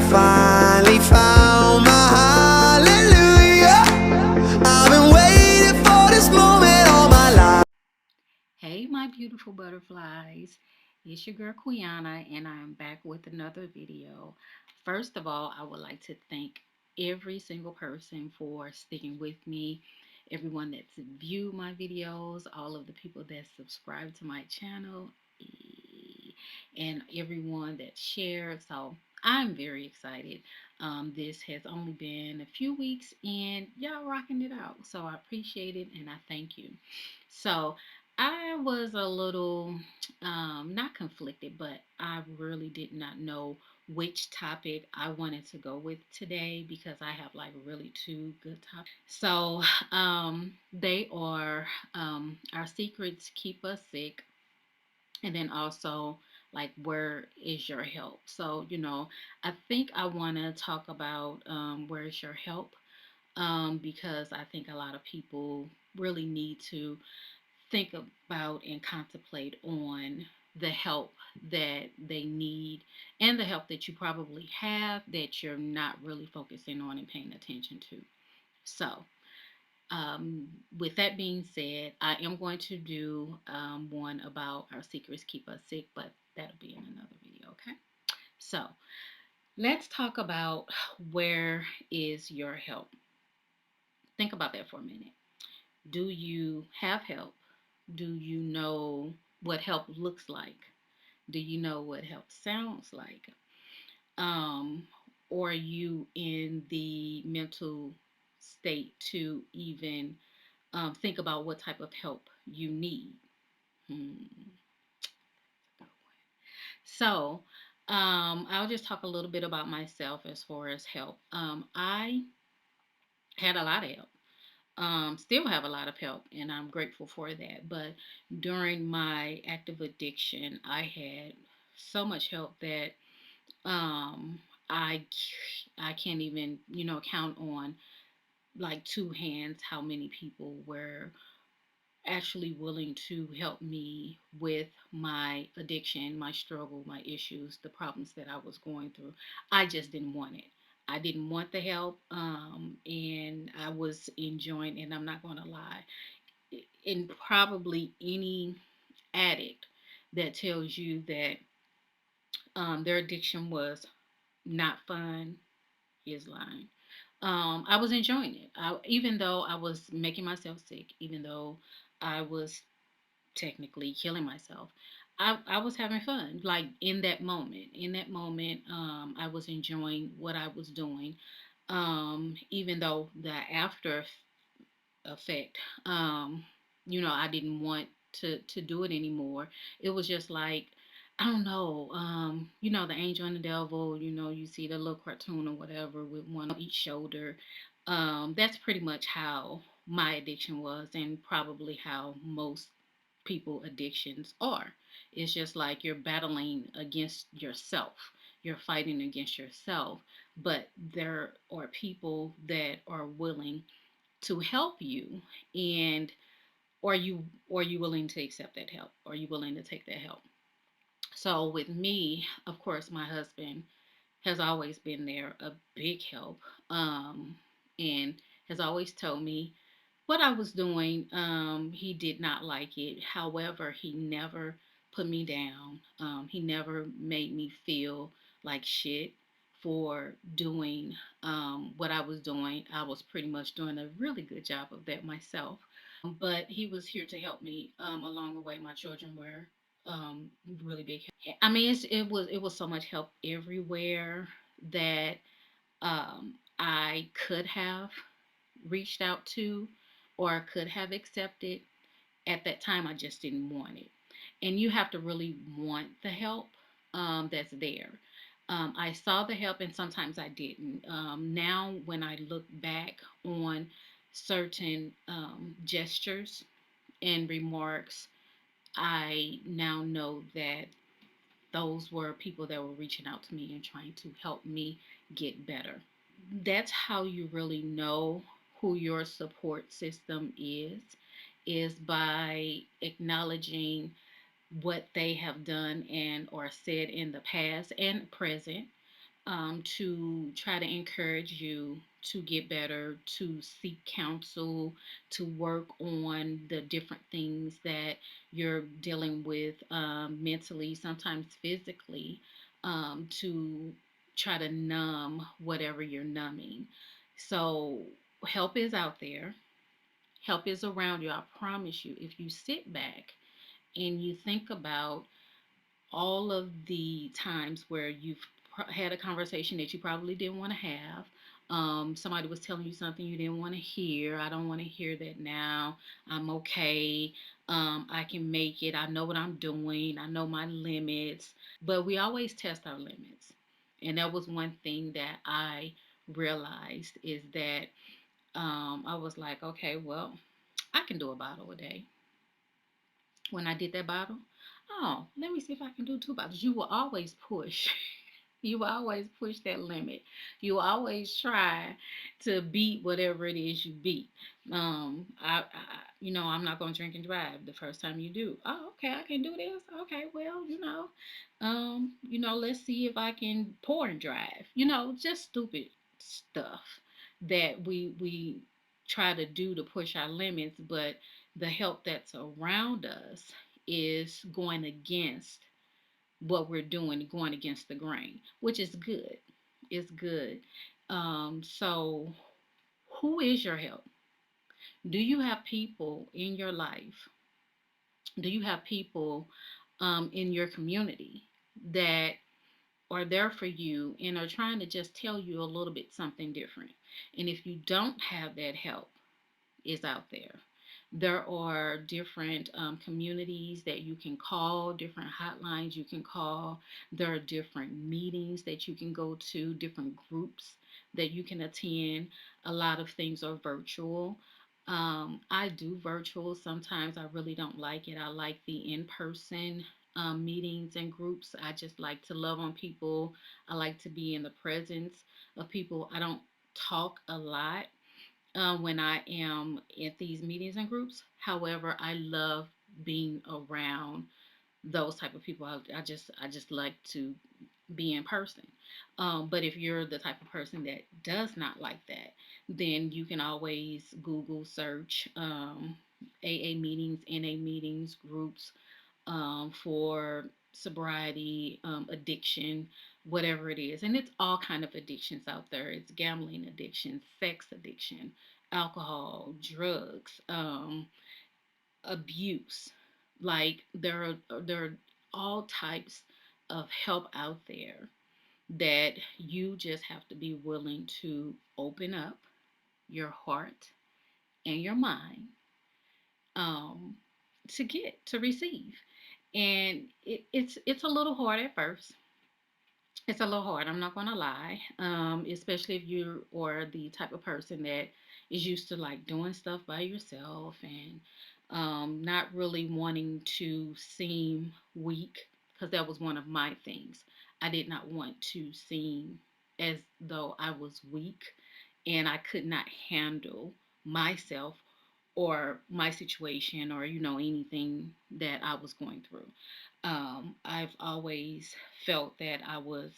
finally found my hallelujah. I've been waiting for this moment all my life. Hey, my beautiful butterflies. It's your girl Quiana, and I'm back with another video. First of all, I would like to thank every single person for sticking with me, everyone that's viewed my videos, all of the people that subscribe to my channel, and everyone that shared. So I'm very excited. This has only been a few weeks, and y'all rocking it out. So I appreciate it, and I thank you. So I was a little not conflicted, but I really did not know which topic I wanted to go with today because I have like really two good topics. So they are our secrets keep us sick, and then also like where is your help. So I think I want to talk about where is your help, because I think a lot of people really need to think about and contemplate on the help that they need and the help that you probably have that you're not really focusing on and paying attention to. So, with that being said, I am going to do one about our secrets keep us sick, but that'll be in another video, okay? So, let's talk about where is your help. Think about that for a minute. Do you have help? Do you know what help looks like? Do you know what help sounds like? Um, or are you in the mental state to even think about what type of help you need? Hmm. So, I'll just talk a little bit about myself as far as help. I had a lot of help. Still have a lot of help, and I'm grateful for that. But during my active addiction, I had so much help that um, I I can't even count on like two hands how many people were actually willing to help me with my addiction, my struggle, my issues, the problems that I was going through. I just didn't want it. I didn't want the help, and I was enjoying, and I'm not going to lie, in probably any addict that tells you that their addiction was not fun is lying. I was enjoying it. Even though I was making myself sick, even though I was technically killing myself, I was having fun. Like in that moment, I was enjoying what I was doing. Even though the after effect, I didn't want to do it anymore. It was just like, I don't know, the angel and the devil, you see the little cartoon or whatever with one on each shoulder. That's pretty much how my addiction was, and probably how most people addictions are. It's just like you're battling against yourself. You're fighting against yourself, but there are people that are willing to help you, and are you willing to accept that help? Are you willing to take that help? So with me, of course, my husband has always been there, a big help, and has always told me what I was doing. He did not like it. However, he never put me down. He never made me feel like shit for doing what I was doing. I was pretty much doing a really good job of that myself. But he was here to help me along the way. My children were really big help. I mean, it was so much help everywhere that I could have reached out to or could have accepted. At that time, I just didn't want it. And you have to really want the help that's there. I saw the help, and sometimes I didn't. Now, when I look back on certain gestures and remarks, I now know that those were people that were reaching out to me and trying to help me get better. That's how you really know who your support system is by acknowledging what they have done and or said in the past and present, to try to encourage you to get better, to seek counsel, to work on the different things that you're dealing with mentally, sometimes physically, to try to numb whatever you're numbing. So, help is out there, help is around you. I promise you, if you sit back and you think about all of the times where you've had a conversation that you probably didn't want to have. Somebody was telling you something you didn't want to hear. I don't want to hear that now. I'm okay. I can make it. I know what I'm doing. I know my limits. But we always test our limits. And that was one thing that I realized is that I was like, okay, well, I can do a bottle a day. When I did that bottle, oh, let me see if I can do two bottles. You will always push. You will always push that limit. You will always try to beat whatever it is you beat. I'm not going to drink and drive the first time you do. Oh, okay, I can do this. Okay, well, let's see if I can pour and drive. Just stupid stuff that we try to do to push our limits, but the help that's around us is going against what we're doing, going against the grain, which is good. It's good. So, who is your help? Do you have people in your life? Do you have people in your community that are there for you and are trying to just tell you a little bit something different? And if you don't have that help, is out there. There are different communities that you can call, different hotlines you can call. There are different meetings that you can go to, different groups that you can attend. A lot of things are virtual. I do virtual. Sometimes I really don't like it. I like the in person meetings and groups. I just like to love on people. I like to be in the presence of people. I don't talk a lot when I am at these meetings and groups. However, I love being around those type of people. I just like to be in person. But if you're the type of person that does not like that, then you can always Google search AA meetings, NA meetings, groups for sobriety, addiction, whatever it is. And it's all kind of addictions out there. It's gambling addiction, sex addiction, alcohol, drugs, abuse. Like there are all types of help out there that you just have to be willing to open up your heart and your mind um, to receive. And it's a little hard at first. It's a little hard. I'm not gonna lie. Especially if you are the type of person that is used to like doing stuff by yourself and not really wanting to seem weak, because that was one of my things. I did not want to seem as though I was weak and I could not handle myself or my situation or anything that I was going through. I've always felt that I was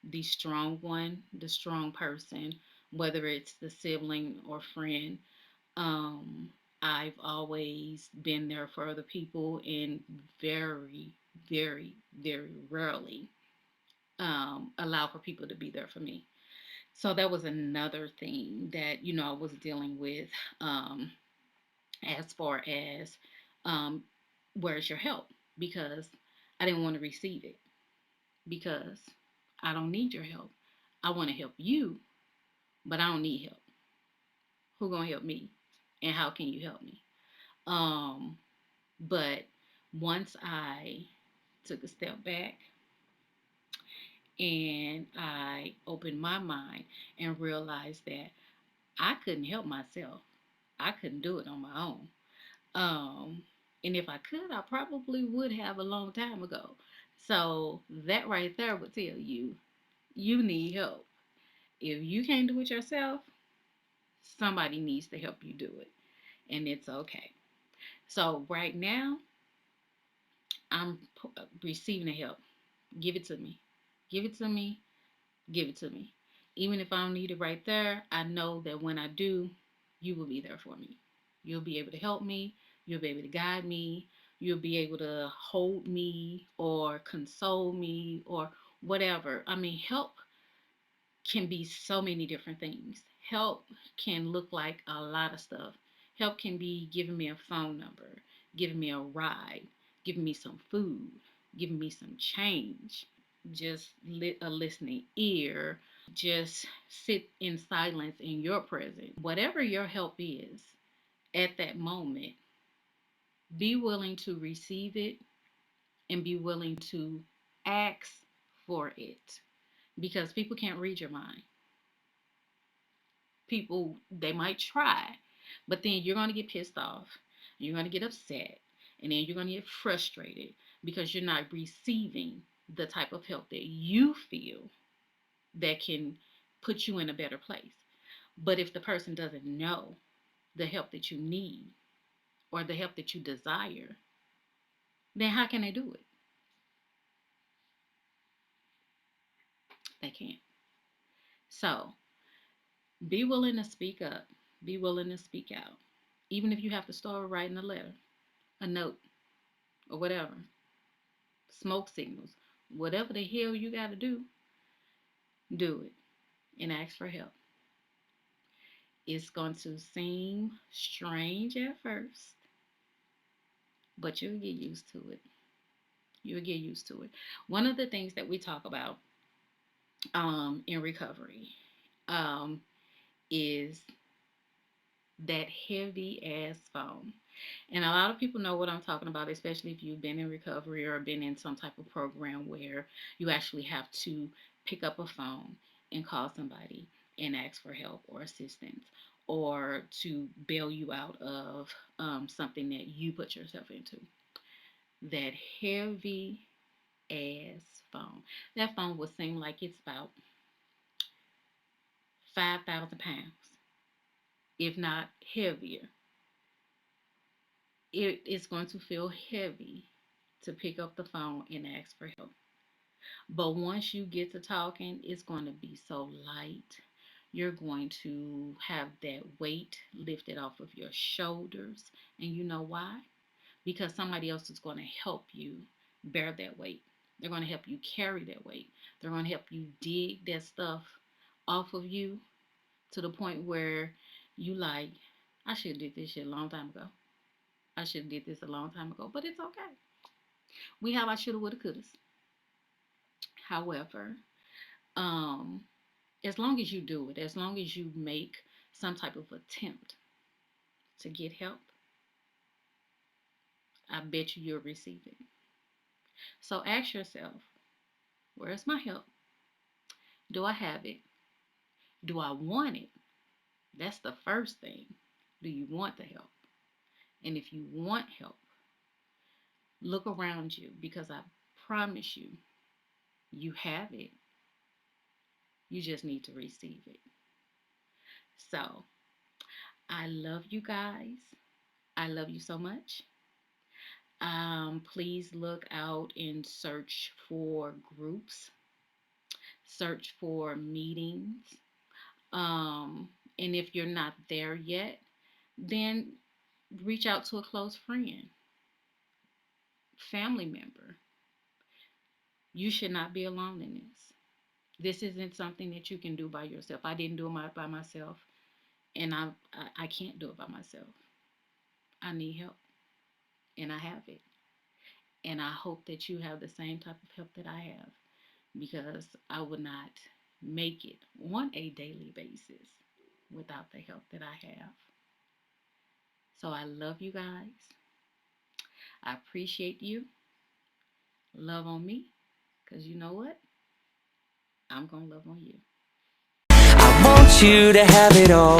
the strong one, the strong person, whether it's the sibling or friend. Um, I've always been there for other people and very, very, very rarely allow for people to be there for me. So that was another thing that I was dealing with. As far as um, where's your help? Because I didn't want to receive it because I don't need your help. I want to help you, but I don't need help. Who gonna help me? And how can you help me? Um, but once I took a step back and I opened my mind and realized that I couldn't help myself. I couldn't do it on my own. Um, and if I could, I probably would have a long time ago. So that right there would tell you need help. If you can't do it yourself, somebody needs to help you do it, and it's okay. So right now, I'm receiving the help. Give it to me. Give it to me. Give it to me. Even if I don't need it right there, I know that when I do, you will be there for me. You'll be able to help me. You'll be able to guide me. You'll be able to hold me or console me or whatever. I mean, help can be so many different things. Help can look like a lot of stuff. Help can be giving me a phone number, giving me a ride, giving me some food, giving me some change, just a listening ear, just sit in silence in your presence. Whatever your help is at that moment, be willing to receive it and be willing to ask for it because people can't read your mind. People, they might try, but then you're going to get pissed off, you're going to get upset, and then you're going to get frustrated because you're not receiving the type of help that you feel that can put you in a better place. But if the person doesn't know the help that you need or the help that you desire, then how can they do it? They can't. So be willing to speak up, be willing to speak out, even if you have to start writing a letter, a note, or whatever, smoke signals, whatever the hell you got to do it and ask for help. It's going to seem strange at first, but you'll get used to it. You'll get used to it. One of the things that we talk about in recovery um, is that heavy ass phone. And a lot of people know what I'm talking about, especially if you've been in recovery or been in some type of program where you actually have to pick up a phone and call somebody and ask for help or assistance or to bail you out of something that you put yourself into. That heavy ass phone. That phone would seem like it's about 5,000 pounds, if not heavier. It is going to feel heavy to pick up the phone and ask for help. But once you get to talking, it's going to be so light. You're going to have that weight lifted off of your shoulders. And you know why? Because somebody else is going to help you bear that weight. They're going to help you carry that weight. They're going to help you dig that stuff off of you to the point where you like, I should have did this shit a long time ago. I should have did this a long time ago, but it's okay. We have our shoulda, woulda, couldas. However, um, as long as you do it, as long as you make some type of attempt to get help, I bet you'll receive it. So ask yourself, where's my help? Do I have it? Do I want it? That's the first thing. Do you want the help? And if you want help, look around you because I promise you, you have it. You just need to receive it. So I love you guys. I love you so much. Please look out and search for groups, search for meetings. And if you're not there yet, then reach out to a close friend, family member. You should not be alone in this. This isn't something that you can do by yourself. I didn't do it by myself, and I can't do it by myself. I need help, and I have it. And I hope that you have the same type of help that I have because I would not make it on a daily basis without the help that I have. So I love you guys. I appreciate you. Love on me because you know what? I'm going to love on you. I want you to have it all.